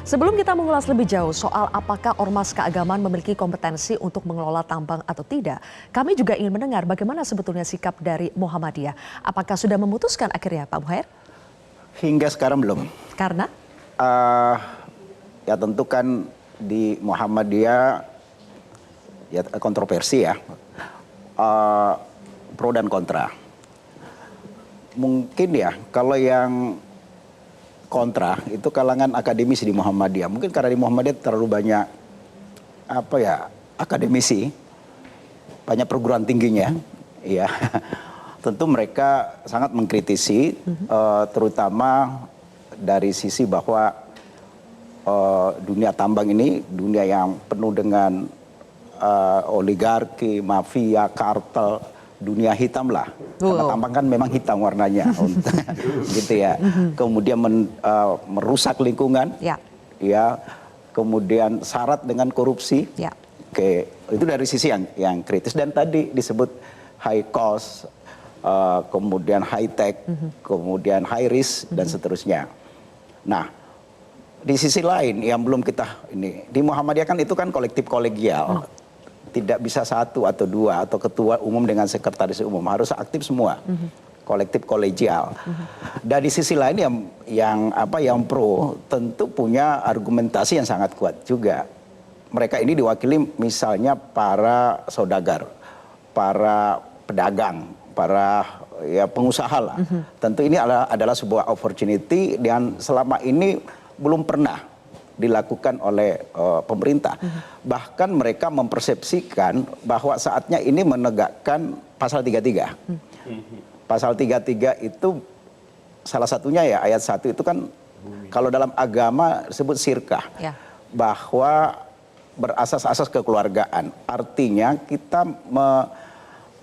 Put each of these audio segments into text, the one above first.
Sebelum kita mengulas lebih jauh soal apakah ormas keagamaan memiliki kompetensi untuk mengelola tambang atau tidak, kami juga ingin mendengar bagaimana sebetulnya sikap dari Muhammadiyah. Apakah sudah memutuskan akhirnya, Pak Muhair? Hingga sekarang belum. Karena? Ya tentu kan di Muhammadiyah ya kontroversi ya, pro dan kontra. Mungkin ya kalau yang kontra itu kalangan akademisi di Muhammadiyah. Mungkin karena di Muhammadiyah terlalu banyak akademisi, banyak perguruan tingginya, ya. Tentu mereka sangat mengkritisi, terutama dari sisi bahwa dunia tambang ini dunia yang penuh dengan oligarki, mafia, kartel, dunia hitam lah. Karena tambang kan memang hitam warnanya, gitu ya. Kemudian merusak lingkungan, ya. Kemudian syarat dengan korupsi. Oke, itu dari sisi yang kritis. Dan tadi disebut high cost, kemudian high tech, kemudian high risk dan seterusnya. Nah, di sisi lain yang belum kita ini di Muhammadiyah kan itu kan kolektif kolegial. Tidak bisa satu atau dua atau ketua umum dengan sekretaris umum, harus aktif semua, kolektif kolegial. Dan di sisi lain yang pro tentu punya argumentasi yang sangat kuat juga. Mereka ini diwakili misalnya para saudagar, para pedagang, para pengusaha lah. Tentu ini adalah sebuah opportunity dan selama ini belum pernah dilakukan oleh pemerintah. Bahkan mereka mempersepsikan bahwa saatnya ini menegakkan pasal 33. Pasal 33 itu salah satunya ya ayat 1 itu kan kalau dalam agama disebut syirkah. Bahwa berasas-asas kekeluargaan. Artinya kita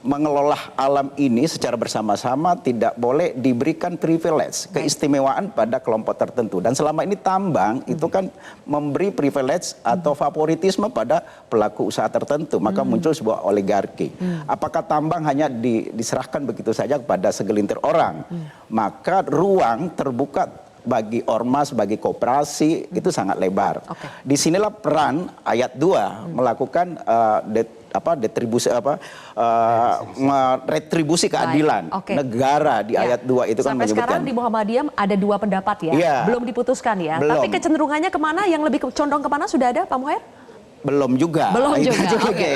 mengelola alam ini secara bersama-sama tidak boleh diberikan privilege, keistimewaan pada kelompok tertentu. Dan selama ini tambang itu kan memberi privilege atau favoritisme pada pelaku usaha tertentu. Maka muncul sebuah oligarki. Apakah tambang hanya diserahkan begitu saja kepada segelintir orang? Maka ruang terbuka bagi ormas, bagi koperasi itu sangat lebar. Disinilah peran ayat 2 melakukan retribusi keadilan negara di ayat 2 itu kan sampai menyebutkan. Sekarang di Muhammadiyah ada 2 pendapat ya, belum diputuskan ya. Belum. Tapi kecenderungannya kemana, yang lebih condong kemana sudah ada, Pak Muhair? Belum juga.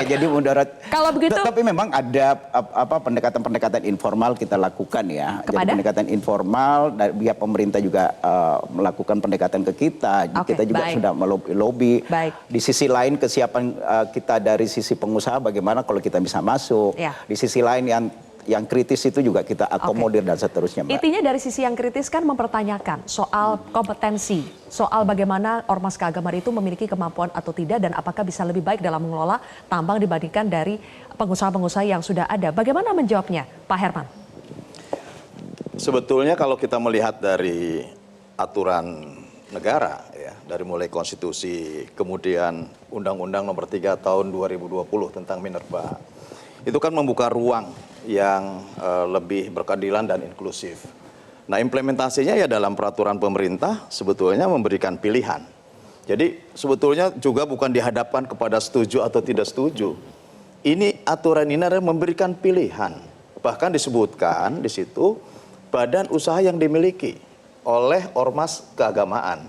Jadi mudarat. Kalau begitu, tapi memang ada pendekatan-pendekatan informal kita lakukan ya. Jadi pendekatan informal dari pihak pemerintah juga melakukan pendekatan ke kita. Kita juga sudah melobi. Di sisi lain kesiapan kita dari sisi pengusaha bagaimana kalau kita bisa masuk. Di sisi lain yang kritis itu juga kita akomodir dan seterusnya, Mbak. Intinya dari sisi yang kritis kan mempertanyakan soal kompetensi, soal bagaimana ormas keagamaan itu memiliki kemampuan atau tidak dan apakah bisa lebih baik dalam mengelola tambang dibandingkan dari pengusaha-pengusaha yang sudah ada. Bagaimana menjawabnya, Pak Herman? Sebetulnya kalau kita melihat dari aturan negara, ya, dari mulai konstitusi, kemudian Undang-Undang Nomor 3 Tahun 2020 tentang Minerba, itu kan membuka ruang yang lebih berkeadilan dan inklusif. Nah, implementasinya ya dalam peraturan pemerintah sebetulnya memberikan pilihan. Jadi sebetulnya juga bukan dihadapkan kepada setuju atau tidak setuju. Ini aturan ini adalah memberikan pilihan. Bahkan disebutkan di situ badan usaha yang dimiliki oleh ormas keagamaan.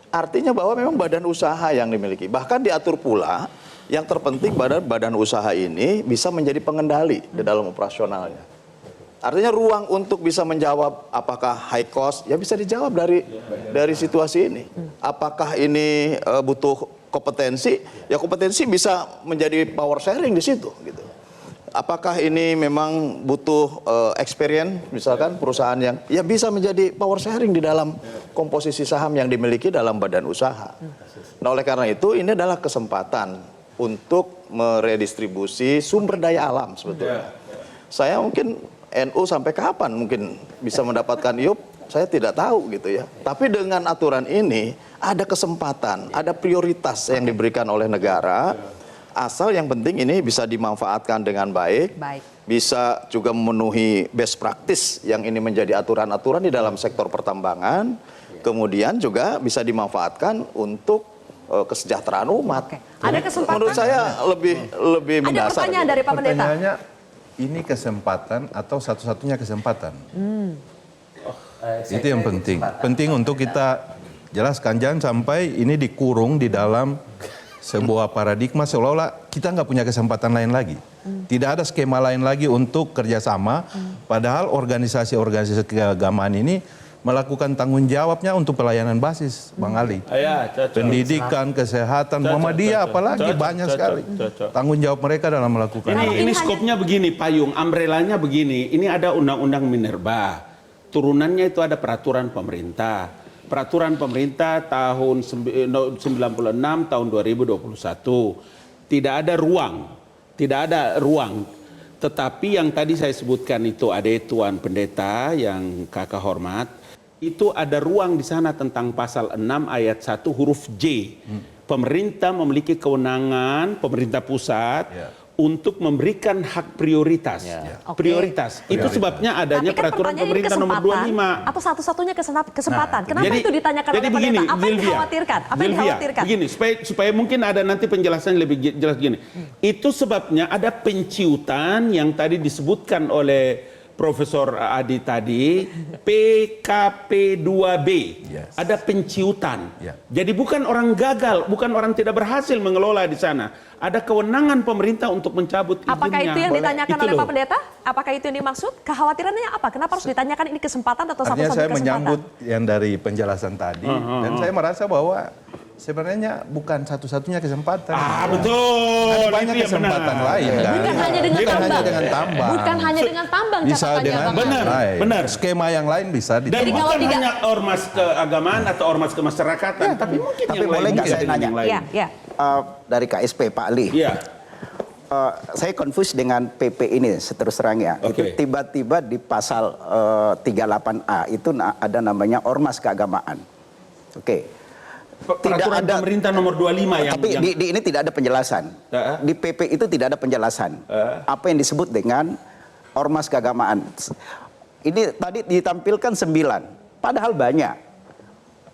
Artinya bahwa memang badan usaha yang dimiliki. Bahkan diatur pula yang terpenting badan usaha ini bisa menjadi pengendali di dalam operasionalnya. Artinya ruang untuk bisa menjawab apakah high cost, ya bisa dijawab dari situasi ini. Apakah ini butuh kompetensi, ya kompetensi bisa menjadi power sharing di situ. Gitu. Apakah ini memang butuh experience, misalkan perusahaan yang ya bisa menjadi power sharing di dalam komposisi saham yang dimiliki dalam badan usaha. Nah, oleh karena itu ini adalah kesempatan untuk meredistribusi sumber daya alam sebetulnya. Saya mungkin NU sampai kapan mungkin bisa mendapatkan IUP, saya tidak tahu gitu ya. Tapi dengan aturan ini ada kesempatan, ada prioritas yang diberikan oleh negara, asal yang penting ini bisa dimanfaatkan dengan baik. Bisa juga memenuhi best practice yang ini menjadi aturan-aturan di dalam sektor pertambangan. kemudian juga bisa dimanfaatkan untuk kesejahteraan umat. Oke. Ada kesempatan? Menurut saya lebih Ada mendasar. pertanyaan dari Pak Pendeta. Pertanyaannya, ini kesempatan atau satu-satunya kesempatan? Itu yang penting. Penting untuk kita jelaskan, jangan sampai ini dikurung di dalam sebuah paradigma seolah-olah kita nggak punya kesempatan lain lagi. Tidak ada skema lain lagi untuk kerjasama, padahal organisasi-organisasi keagamaan ini melakukan tanggung jawabnya untuk pelayanan basis, Bang Ali. Pendidikan, kesehatan, Muhammadiyah apalagi banyak sekali. Tanggung jawab mereka dalam melakukan Ini skopnya begini, payung, umbrellanya begini. Ini ada undang-undang Minerba. Turunannya itu ada peraturan pemerintah. Peraturan pemerintah tahun 96 tahun 2021. Tidak ada ruang. Tetapi yang tadi saya sebutkan itu ada Tuan Pendeta yang kakak hormat, itu ada ruang di sana tentang pasal 6 ayat 1 huruf J. Pemerintah memiliki kewenangan, pemerintah pusat, untuk memberikan hak prioritas. Prioritas. Itu sebabnya adanya peraturan pemerintah nomor 25. Atau satu-satunya kesempatan. Kenapa itu ditanyakan oleh begini, Pendeta? Apa yang Zilvia, dikhawatirkan? Apa yang dikhawatirkan? Begini, supaya mungkin ada nanti penjelasan lebih jelas gini. Itu sebabnya ada penciutan yang tadi disebutkan oleh Profesor Adi tadi, PKP2B. Ada penciutan. Jadi bukan orang gagal, bukan orang tidak berhasil mengelola di sana. Ada kewenangan pemerintah untuk mencabut izinnya. Apakah itu yang ditanyakan Itu oleh loh. Pak Pendeta? Apakah itu yang dimaksud? Kekhawatirannya apa? Kenapa harus ditanyakan ini kesempatan atau Artinya satu-satu saya kesempatan? menyambut yang dari penjelasan tadi, dan saya merasa bahwa sebenarnya bukan satu-satunya kesempatan. Betul. Ada banyak Itu yang kesempatan benar. lain kan. Bukan hanya dengan Bukan tambang. hanya dengan tambang. Bukan hanya dengan tambang Bisa catatannya, dengan Bang. Benar, lain. benar. Skema yang lain bisa Dan Jadi kalau bukan tidak- hanya ormas keagamaan atau ormas kemasyarakatan, tapi mungkin tapi yang lain. boleh nggak mungkin saya dengan nanya? yang lain. Ya. Dari KSP Pak Ali. Iya. Saya confuse dengan PP ini seterus terang ya. Oke. Itu tiba-tiba di pasal 38A itu ada namanya ormas keagamaan. Oke. Peraturan pemerintah nomor 25 yang... Tapi di ini tidak ada penjelasan. Di PP itu tidak ada penjelasan. Apa yang disebut dengan ormas keagamaan. Ini tadi ditampilkan 9, padahal banyak.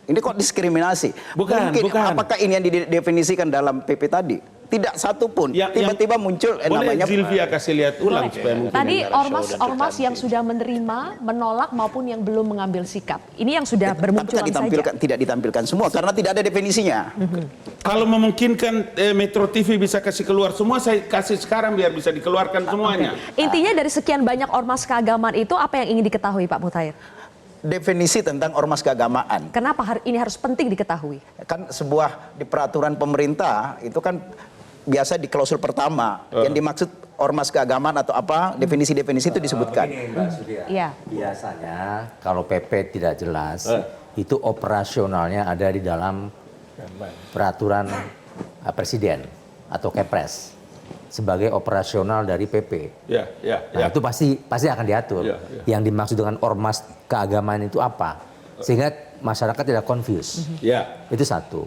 Ini kok diskriminasi? Bukan. Apakah ini yang didefinisikan dalam PP tadi? Tidak satu pun. Tiba-tiba muncul boleh namanya. Zilvia kasih lihat ulang supaya mungkin Tadi yang- ormas yang sudah menerima, menolak maupun yang belum mengambil sikap. Ini yang sudah bermunculan saja. Tidak ditampilkan semua karena tidak ada definisinya. Kalau memungkinkan Metro TV bisa kasih keluar semua, saya kasih sekarang biar bisa dikeluarkan semuanya. Intinya dari sekian banyak ormas keagamaan itu apa yang ingin diketahui Pak Mutair? Definisi tentang ormas keagamaan. Kenapa ini harus penting diketahui? Kan sebuah di peraturan pemerintah itu kan biasa di klausul pertama yang dimaksud ormas keagamaan atau apa definisi-definisi itu disebutkan. Begini, Mbak Surya. Iya. Biasanya kalau PP tidak jelas itu operasionalnya ada di dalam peraturan presiden atau Kepres sebagai operasional dari PP. Nah, itu pasti akan diatur. Yang dimaksud dengan ormas keagamaan itu apa? Sehingga masyarakat tidak confuse. Itu satu.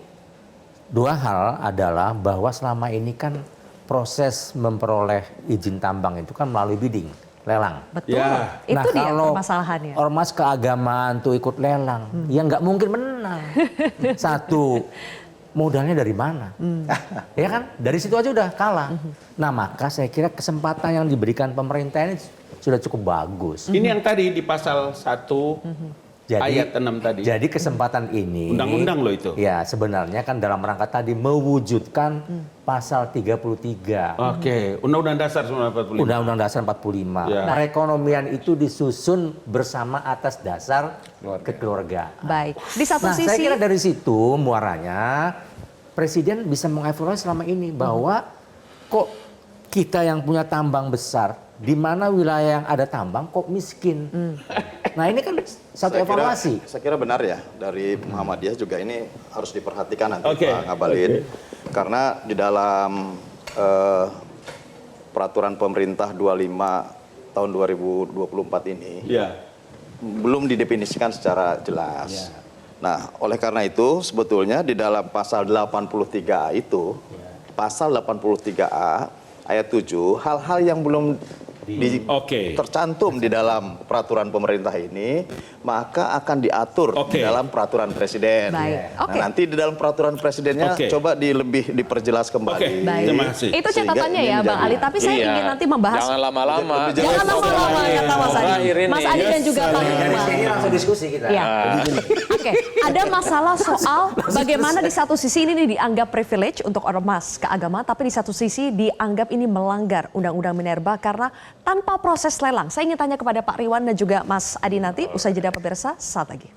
Dua hal adalah bahwa selama ini kan proses memperoleh izin tambang itu kan melalui bidding, lelang. Betul. Itu dia permasalahannya. Ormas keagamaan tuh ikut lelang, ya nggak mungkin menang. Satu, modalnya dari mana? Ya kan, dari situ aja udah kalah. Nah maka saya kira kesempatan yang diberikan pemerintah ini sudah cukup bagus. Ini yang tadi di pasal 1 ayat 6 tadi. Jadi kesempatan ini Undang-undang loh itu. Ya sebenarnya kan dalam rangka tadi mewujudkan pasal 33. Oke, Undang-Undang Dasar 1945. Undang-Undang Dasar 45. Ya. Perekonomian itu disusun bersama atas dasar kekeluargaan. Baik. Di satu Nah, sisi saya kira dari situ muaranya Presiden bisa mengevaluasi selama ini bahwa kok kita yang punya tambang besar, di mana wilayah yang ada tambang kok miskin. Nah ini kan satu evaluasi. Saya kira benar ya, dari Muhammadiyah juga ini harus diperhatikan nanti Oke. Pak Ngabalin. Karena di dalam peraturan pemerintah 25 tahun 2024 ini belum didefinisikan secara jelas. Nah, oleh karena itu sebetulnya di dalam pasal 83A itu, pasal 83A ayat 7, hal-hal yang belum tercantum di dalam peraturan pemerintah ini, maka akan diatur di dalam peraturan presiden. Baik. Nah, nanti di dalam peraturan presidennya coba lebih diperjelas kembali. Baik. Itu catatannya ya Bang Ali, tapi saya ingin nanti membahas. Jangan lama-lama. Jangan lama-lama kata Mas Adi. Mas Adi dan juga Bang Hikmah. Ini langsung diskusi kita. Ya. Oke, ada masalah soal bagaimana di satu sisi ini dianggap privilege untuk ormas keagamaan, tapi di satu sisi dianggap ini melanggar Undang-Undang Minerba karena tanpa proses lelang. Saya ingin tanya kepada Pak Riwan dan juga Mas Adi nanti, usai jeda pemirsa, saat lagi.